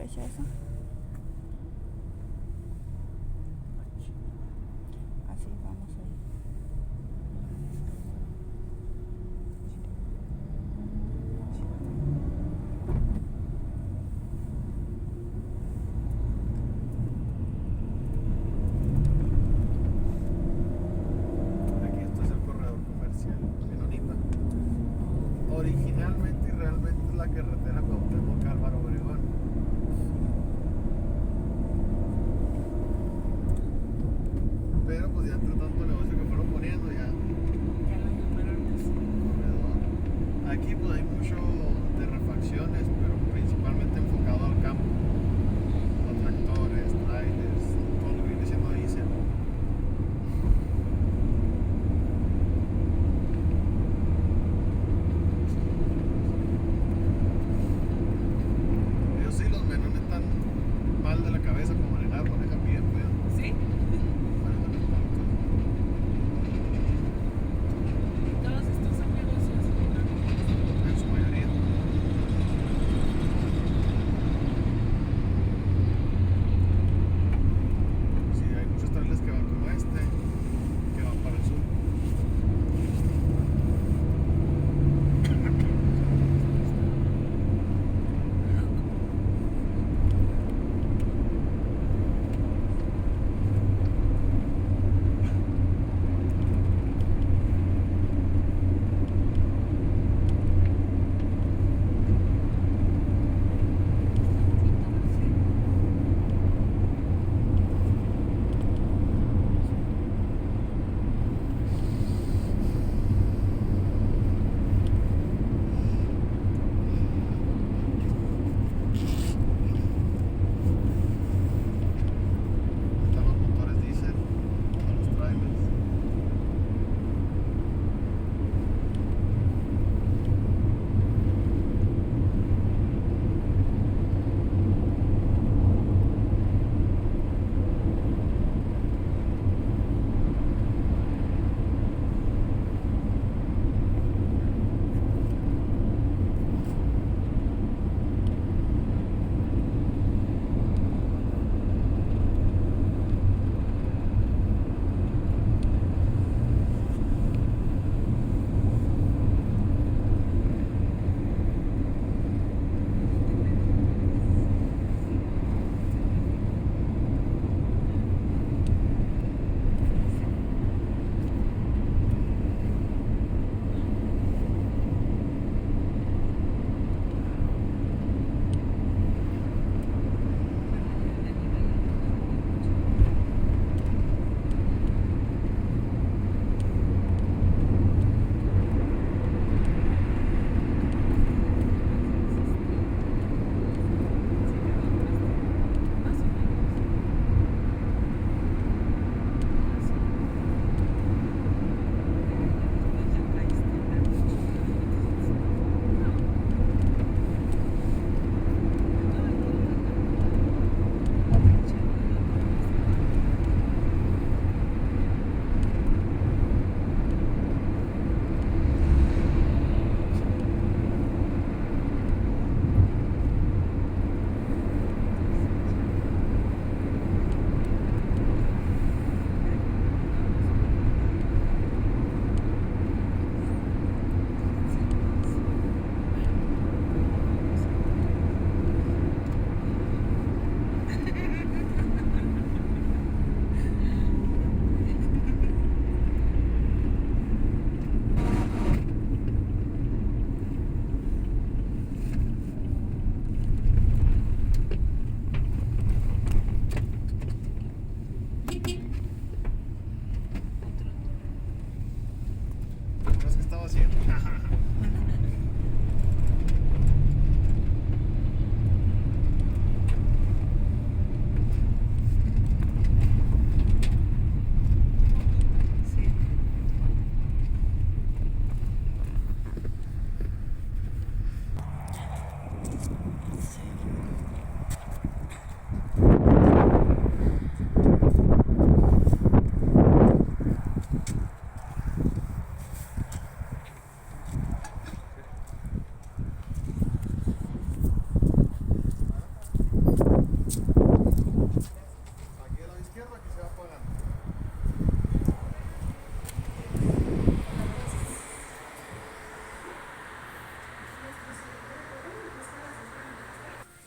flecha esa. Así vamos ahí. Aquí esto es el corredor comercial Menonita. Originalmente y realmente es la carretera Cuauhtémoc Álvaro Obregón.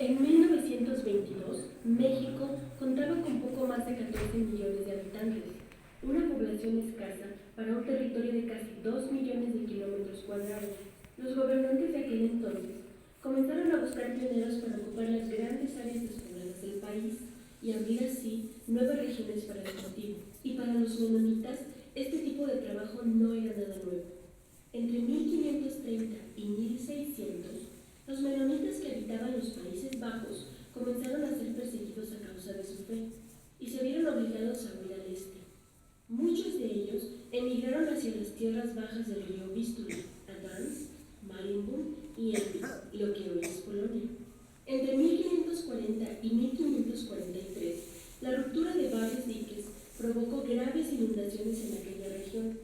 En 1922, México contaba con poco más de 14 millones de habitantes, una población escasa para un territorio de casi 2 millones de kilómetros cuadrados. Los gobernantes de aquel entonces comenzaron a buscar pioneros para ocupar las grandes áreas despobladas del país y abrir así nuevas regiones para el cultivo. Y para los menonitas, este tipo de trabajo no era nada nuevo. Entre 1530 y 1600, los menonitas que habitaban los Países Bajos comenzaron a ser perseguidos a causa de su fe y se vieron obligados a huir al este. Muchos de ellos emigraron hacia las tierras bajas del río Vístula, a Gdansk, Marienburg y Elbląg, lo que hoy es Polonia. Entre 1540 y 1543, la ruptura de varios diques provocó graves inundaciones en aquella región,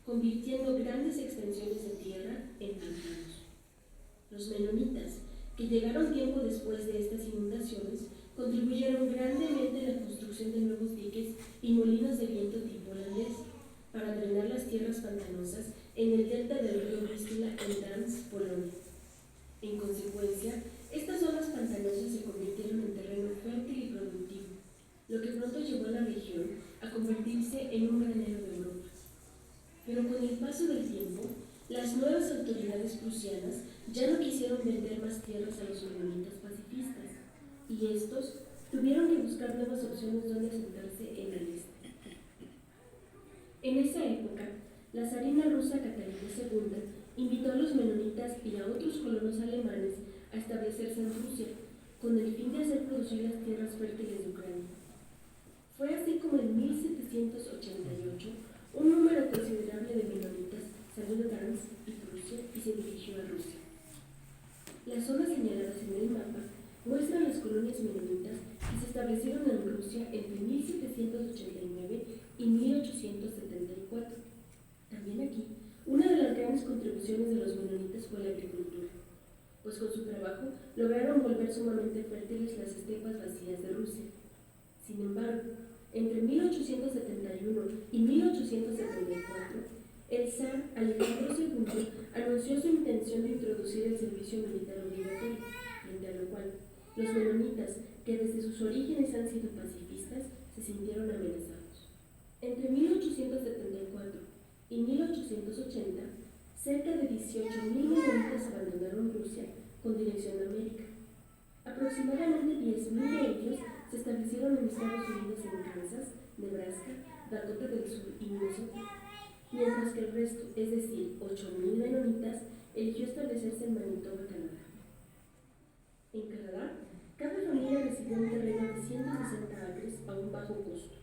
convirtiendo grandes extensiones de tierra en pantanos. Los menonitas, que llegaron tiempo después de estas inundaciones, contribuyeron grandemente a la construcción de nuevos diques y molinos de viento tipo holandés para drenar las tierras pantanosas en el delta del río Vístula en Gdansk, Polonia. En consecuencia, estas zonas pantanosas se convirtieron en terreno fértil y productivo, lo que pronto llevó a la región a convertirse en un granero de Europa. Pero con el paso del tiempo, las nuevas autoridades prusianas ya no quisieron vender más tierras a los menonitas pacifistas, y estos tuvieron que buscar nuevas opciones donde asentarse en el este. En esa época, la zarina rusa Catalina II invitó a los menonitas y a otros colonos alemanes a establecerse en Rusia, con el fin de hacer producir las tierras fértiles de Ucrania. Fue así como en 1788 un número considerable de menonitas salió de Gdansk y Prusia y se dirigió a Rusia. Las zonas señaladas en el mapa muestran las colonias menonitas que se establecieron en Rusia entre 1789 y 1874. También aquí, una de las grandes contribuciones de los menonitas fue la agricultura, pues con su trabajo lograron volver sumamente fértiles las estepas vacías de Rusia. Sin embargo, entre 1871 y 1874, el zar Alejandro II anunció su intención de introducir el servicio militar obligatorio, frente a lo cual los menonitas, que desde sus orígenes han sido pacifistas, se sintieron amenazados. Entre 1874 y 1880, cerca de 18.000 menonitas abandonaron Rusia con dirección a América. Aproximadamente 10.000 de ellos se establecieron en Estados Unidos en Kansas, Nebraska, Dakota del Sur y Minnesota, mientras que el resto, es decir, 8.000 menonitas, eligió establecerse en Manitoba, Canadá. En Canadá, cada familia recibió un terreno de 160 acres a un bajo costo,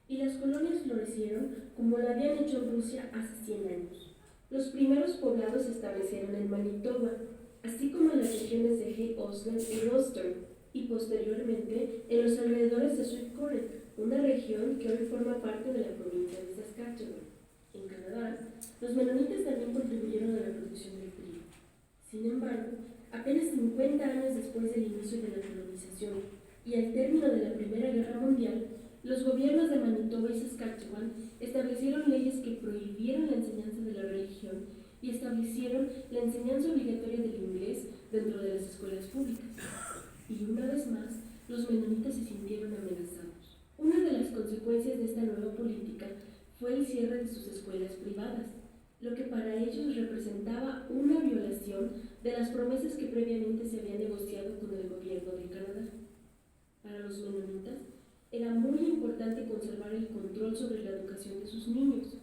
y las colonias florecieron como lo habían hecho en Rusia hace 100 años. Los primeros poblados se establecieron en Manitoba, así como en las regiones de Hay Osland y Ulster, y posteriormente en los alrededores de Swift Current, una región que hoy forma parte de la provincia de Saskatchewan. En Canadá, los menonitas también contribuyeron a la producción del trigo. Sin embargo, apenas 50 años después del inicio de la colonización y al término de la Primera Guerra Mundial, los gobiernos de Manitoba y Saskatchewan establecieron leyes que prohibieron la enseñanza de la religión y establecieron la enseñanza obligatoria del inglés dentro de las escuelas públicas. Y una vez más, los menonitas se sintieron amenazados. Una de las consecuencias de esta nueva política fue el cierre de sus escuelas privadas, lo que para ellos representaba una violación de las promesas que previamente se habían negociado con el gobierno de Canadá. Para los menonitas, era muy importante conservar el control sobre la educación de sus niños,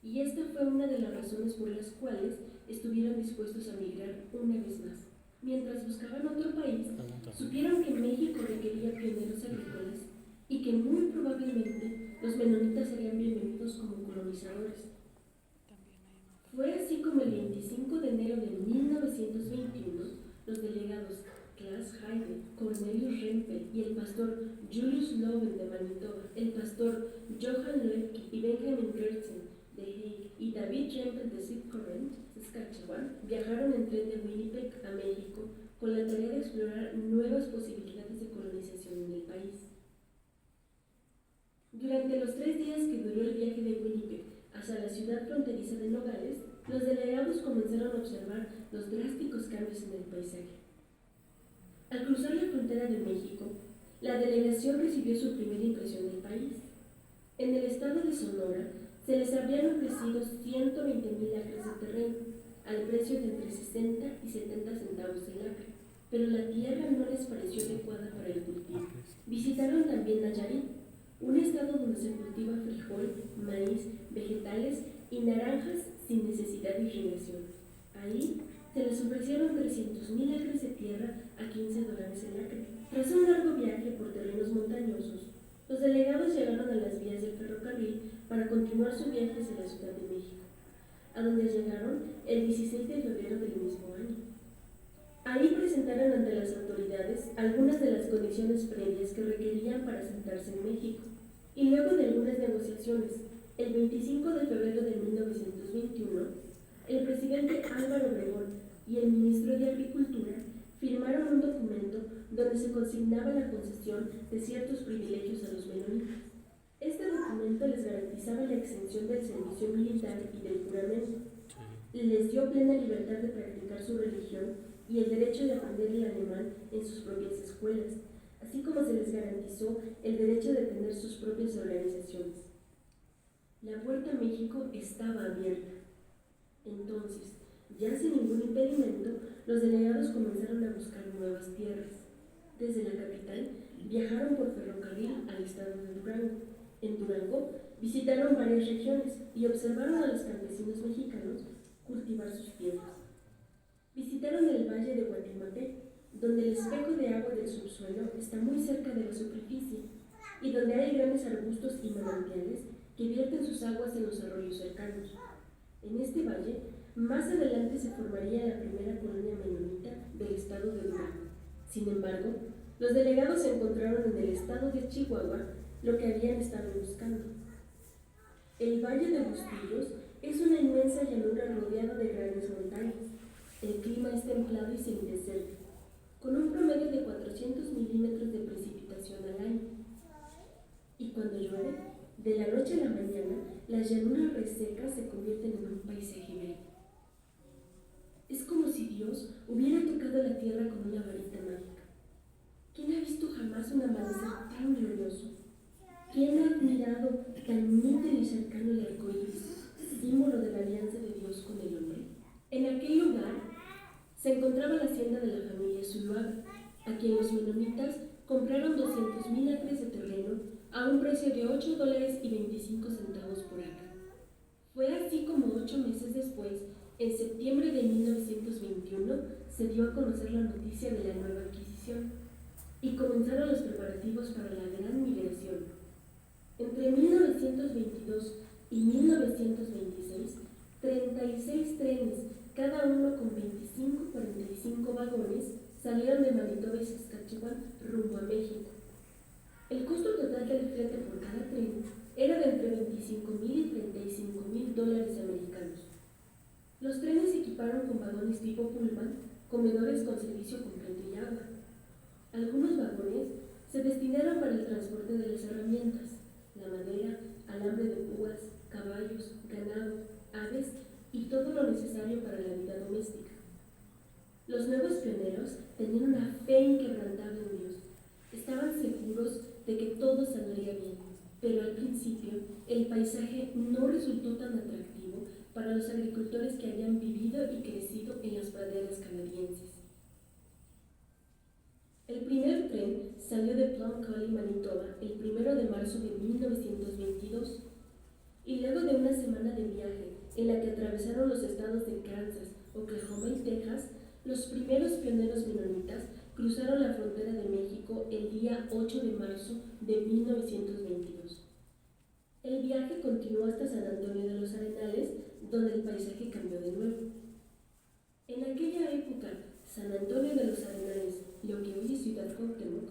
y esta fue una de las razones por las cuales estuvieron dispuestos a migrar una vez más. Mientras buscaban otro país, supieron que México requería pioneros agrícolas y que muy probablemente los menonitas serían bienvenidos como colonizadores. Fue así como el 25 de enero de 1921, los delegados Klaas Heide, Cornelius Rempel y el pastor Julius Loven de Manitoba, el pastor Johann Lepke y Benjamin Gertzen de Hay y David Rempel de Swift Current, Saskatchewan, viajaron en tren de Winnipeg a México con la tarea de explorar nuevas posibilidades de colonización en el país. Durante los 3 días que duró el viaje de Winnipeg hacia la ciudad fronteriza de Nogales, los delegados comenzaron a observar los drásticos cambios en el paisaje. Al cruzar la frontera de México, la delegación recibió su primera impresión del país. En el estado de Sonora se les habían ofrecido 120,000 acres de terreno, al precio de entre 60 y 70 centavos el acre, pero la tierra no les pareció adecuada para el cultivo. Visitaron también Nayarit, un estado donde se cultiva frijol, maíz, vegetales y naranjas sin necesidad de irrigación. Ahí se les ofrecieron 300,000 acres de tierra a $15 el acre. Tras un largo viaje por terrenos montañosos, los delegados llegaron a las vías del ferrocarril para continuar su viaje hacia la Ciudad de México, a donde llegaron el 16 de febrero del mismo año. Ahí presentaron ante las autoridades algunas de las condiciones previas que requerían para asentarse en México, y luego de algunas negociaciones, el 25 de febrero de 1921, el presidente Álvaro Obregón y el ministro de Agricultura firmaron un documento donde se consignaba la concesión de ciertos privilegios a los menonitas. Este documento les garantizaba la exención del servicio militar y del juramento, les dio plena libertad de practicar su religión y el derecho de aprender el alemán en sus propias escuelas, así como se les garantizó el derecho de tener sus propias organizaciones. La puerta a México estaba abierta. Entonces, ya sin ningún impedimento, los delegados comenzaron a buscar nuevas tierras. Desde la capital, viajaron por ferrocarril al estado de Durango. En Durango, visitaron varias regiones y observaron a los campesinos mexicanos cultivar sus tierras. Visitaron el valle de Guatemala, donde el espejo de agua del subsuelo está muy cerca de la superficie y donde hay grandes arbustos y manantiales que vierten sus aguas en los arroyos cercanos. En este valle, más adelante se formaría la primera colonia menonita del estado de Durango. Sin embargo, los delegados encontraron en el estado de Chihuahua lo que habían estado buscando. El Valle de Bustillos es una inmensa llanura rodeada de grandes montañas. El clima es templado y semidesértico, con un promedio de 400 milímetros de precipitación al año. Y cuando llueve, de la noche a la mañana, las llanuras resecas se convierten en un paisaje bello. Es como si Dios hubiera tocado la tierra con una varita mágica. ¿Quién ha visto jamás un amanecer tan glorioso? ¿Quién ha admirado tan nítido y cercano el arco iris, símbolo de la alianza de Dios con el hombre? En aquel lugar se encontraba la hacienda de la familia Zuluaga, a quien los menonitas compraron 200,000 acres de terreno a un precio de $8.25 por acre. Fue así como 8 meses después, en septiembre de 1921, se dio a conocer la noticia de la nueva adquisición y comenzaron los preparativos para la gran migración. Entre 1922 y 1926, 36 trenes, cada uno con 25-45 vagones, salieron de Manitoba y Saskatchewan rumbo a México. El costo total del flete por cada tren era de entre $25,000 y $35,000 americanos. Los trenes se equiparon con vagones tipo Pullman, comedores con servicio completo y agua. Algunos vagones se destinaron para el transporte de las herramientas, la madera, alambre de púas, caballos, ganado, aves y todo lo necesario para la vida doméstica. Los nuevos pioneros tenían una fe inquebrantable en Dios. Estaban seguros de que todo saldría bien, pero al principio el paisaje no resultó tan atractivo para los agricultores que habían vivido y crecido en las praderas canadienses. El primer tren salió de Plum Coulee, Manitoba, el 1 de marzo de 1922, y luego de una semana de viaje en la que atravesaron los estados de Kansas, Oklahoma y Texas, los primeros pioneros menonitas cruzaron la frontera de México el día 8 de marzo de 1922. El viaje continuó hasta San Antonio de los Arenales, donde el paisaje cambió de nuevo. En aquella época, San Antonio de los Arenales, lo que hoy es Ciudad Cuauhtémoc,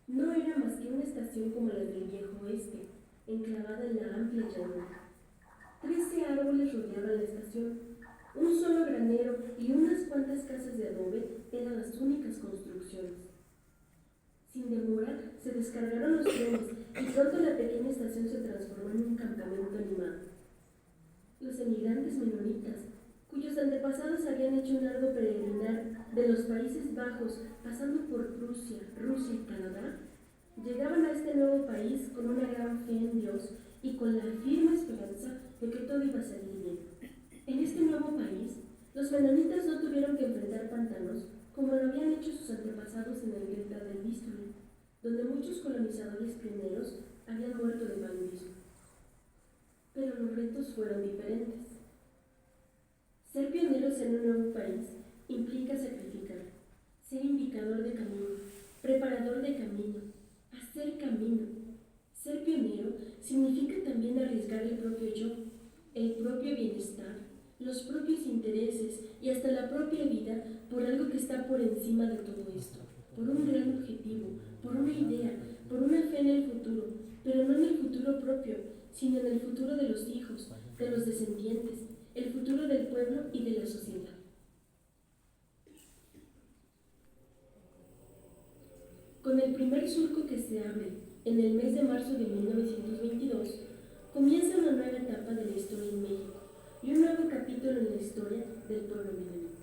no era más que una estación como la del Viejo Oeste, enclavada en la amplia llanura. 13 árboles rodeaban la estación, un solo granero y unas cuantas casas de adobe eran las únicas construcciones. Sin demora, se descargaron los trenes y pronto la pequeña estación se transformó en un campamento animado. Los emigrantes menonitas, cuyos antepasados habían hecho un largo peregrinar de los Países Bajos, pasando por Prusia, Rusia Llegaban a este nuevo país con una gran fe en Dios y con la firme esperanza de que todo iba a salir bien. En este nuevo país, los menonitas no tuvieron que enfrentar pantanos como lo habían hecho sus antepasados en el delta del Vístula, donde muchos colonizadores pioneros habían muerto de paludismo. Pero los retos fueron diferentes. Ser pioneros en un nuevo país implica sacrificar, ser indicador de camino, preparador de camino, hacer camino. Ser pionero significa también arriesgar el propio yo, el propio bienestar, los propios intereses y hasta la propia vida por algo que está por encima de todo esto, por un gran objetivo, por una idea, por una fe en el futuro, pero no en el futuro propio, sino en el futuro de los hijos, de los descendientes, el futuro del pueblo y de la sociedad. Con el primer surco que se abre en el mes de marzo de 1922, comienza una nueva etapa de la historia en México y un nuevo capítulo en la historia del pueblo menonita.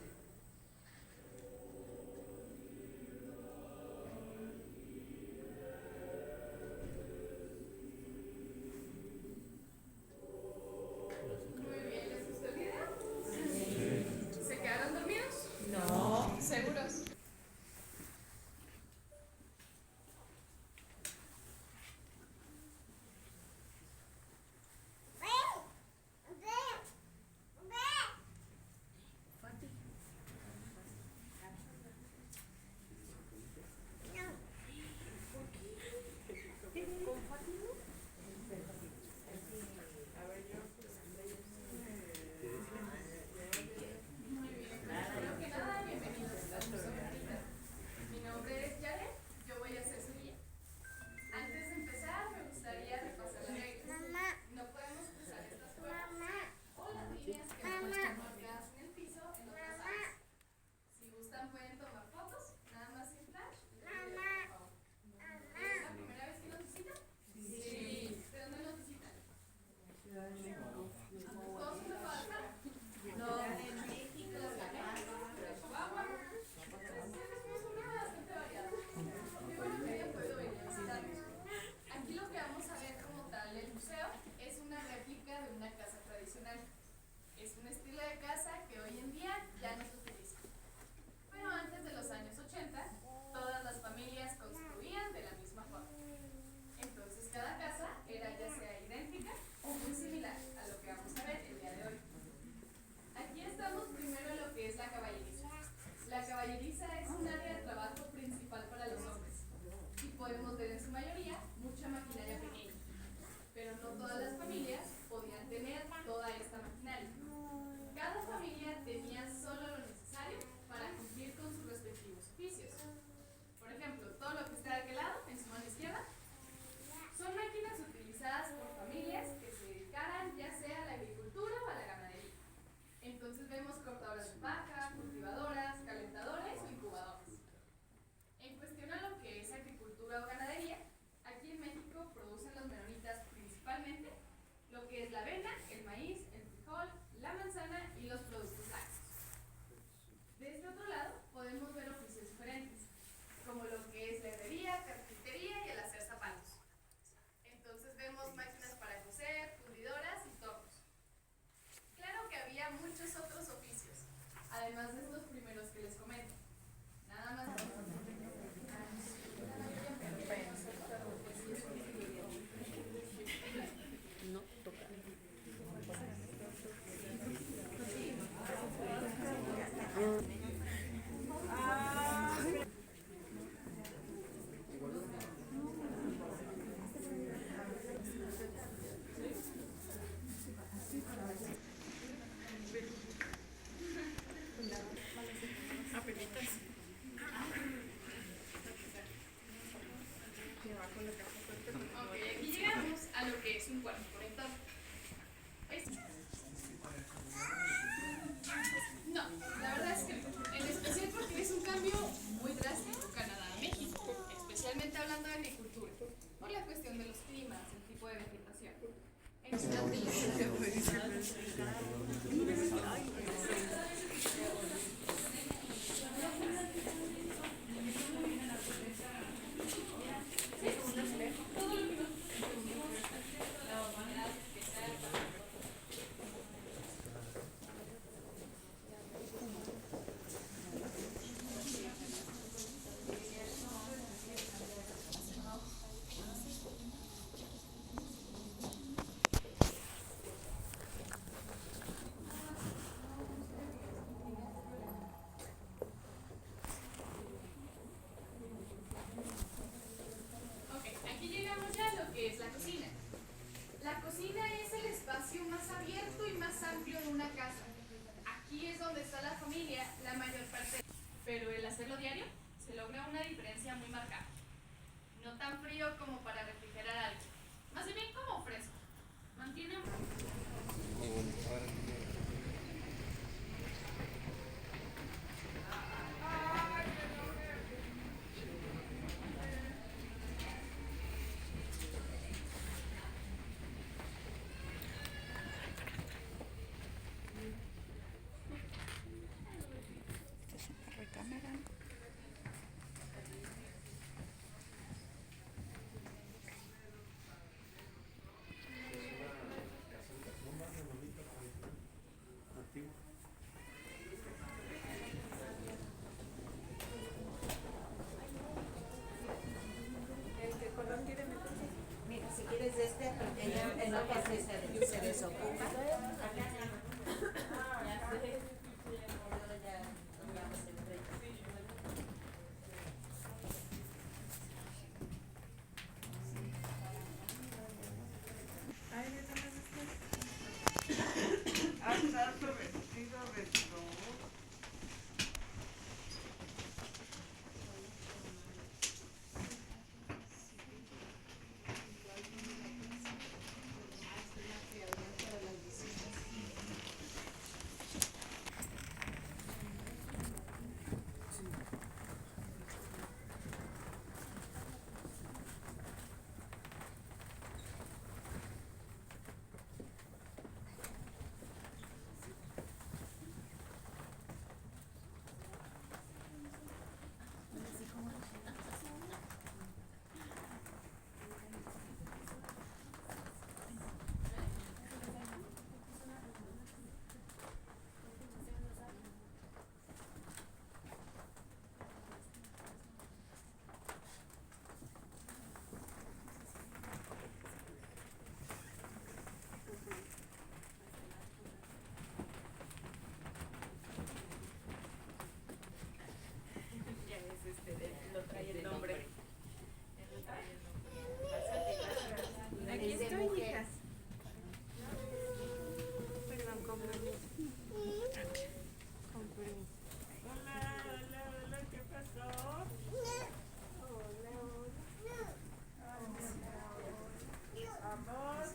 Muy bien, ¿les gustó el video? Sí. ¿Se quedaron dormidos? No. ¿Seguros? Muy bien, primero que nada, bienvenidos a su sobrita. Mi nombre es Yare, yo voy a ser su guía. Antes de empezar, me gustaría repasar las reglas. No podemos cruzar estas puertas o las líneas que han puesto marcadas en el piso en otras áreas. Si gustan, pueden tomar fotos, nada más sin flash. Les pido, por favor. ¿Es la primera vez que nos visitan? Sí. ¿De dónde nos visitan? ¿Todos son de Guadalajara? No. Aquí lo que vamos a ver como tal el museo es una réplica de una casa tradicional. Es un estilo de casa que hoy en día ya no se utiliza. Pero antes de los años 80, todas las familias construían de la misma forma. Entonces cada casa era ya sea idéntica o muy similar a lo que vamos a ver el día de hoy. Aquí estamos primero en lo que es la caballeriza. La caballeriza es un área de trabajo principal para los hombres y podemos ver en su mayoría mucha maquinaria pequeña, pero no todas las familias podían tener toda esta maquinaria. Cada familia tenía solo lo necesario para cumplir con sus respectivos oficios. Por ejemplo, todo lo que está de aquel lado, en su mano izquierda, son máquinas utilizadas por familias que se dedicaran ya sea a la agricultura o a la ganadería. Entonces vemos cortadoras de paja, cultivadoras, calentadores o incubadores. En cuestión a lo que es agricultura o ganadería, aquí en México producen los menonitas principalmente lo que es la avena, el maíz, el frijol, la manzana y los productos lácteos. De este otro lado podemos ver oficios diferentes, como lo que es la herrería, carpintería y el hacer zapatos. Entonces vemos máquinas para coser, fundidoras y tornos. Claro que había muchos otros oficios, además de estos primeros que les comento. Nada más. No toca. Ok, aquí llegamos a lo que es un cuarto conector. No, la verdad es que no. En especial porque es un cambio muy drástico Canadá a México, especialmente hablando de agricultura, por la cuestión de los climas, el tipo de vegetación. En Ciudad de ¿Qué es la cocina? La cocina es el espacio más abierto y más amplio de una casa. Aquí es donde está la familia la mayor parte. Pero el hacerlo diario se logra una diferencia muy marcada. No tan frío como para refrigerar algo, más bien como fresco. Mantiene Esta es una recámara. Mira, si quieres de este, porque ya en lo que se desocupa. Aquí estoy, hijas. Perdón, con permiso. Con permiso. Hola, ¿qué pasó? Hola. Vamos.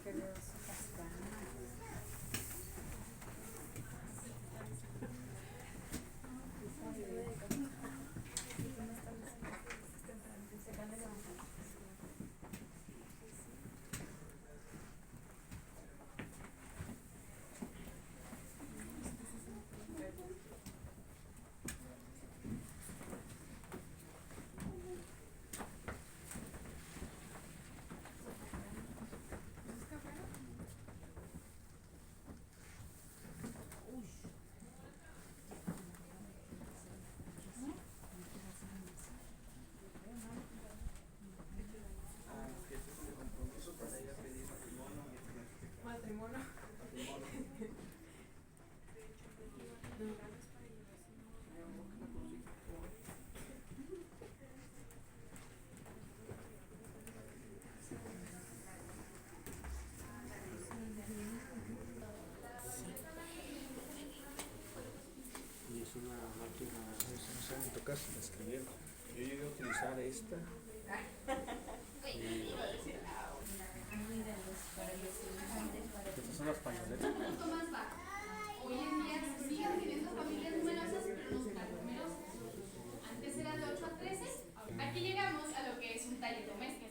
Matrimonio. Y es una máquina, no sé, en tu casa de escribir. Yo llegué a utilizar esta. Estas son las pañoletas. punto más bajo. Hoy en día se siguen teniendo familias numerosas, pero no tan numerosas. Antes era de 8 a 13. Aquí llegamos a lo que es un taller doméstico.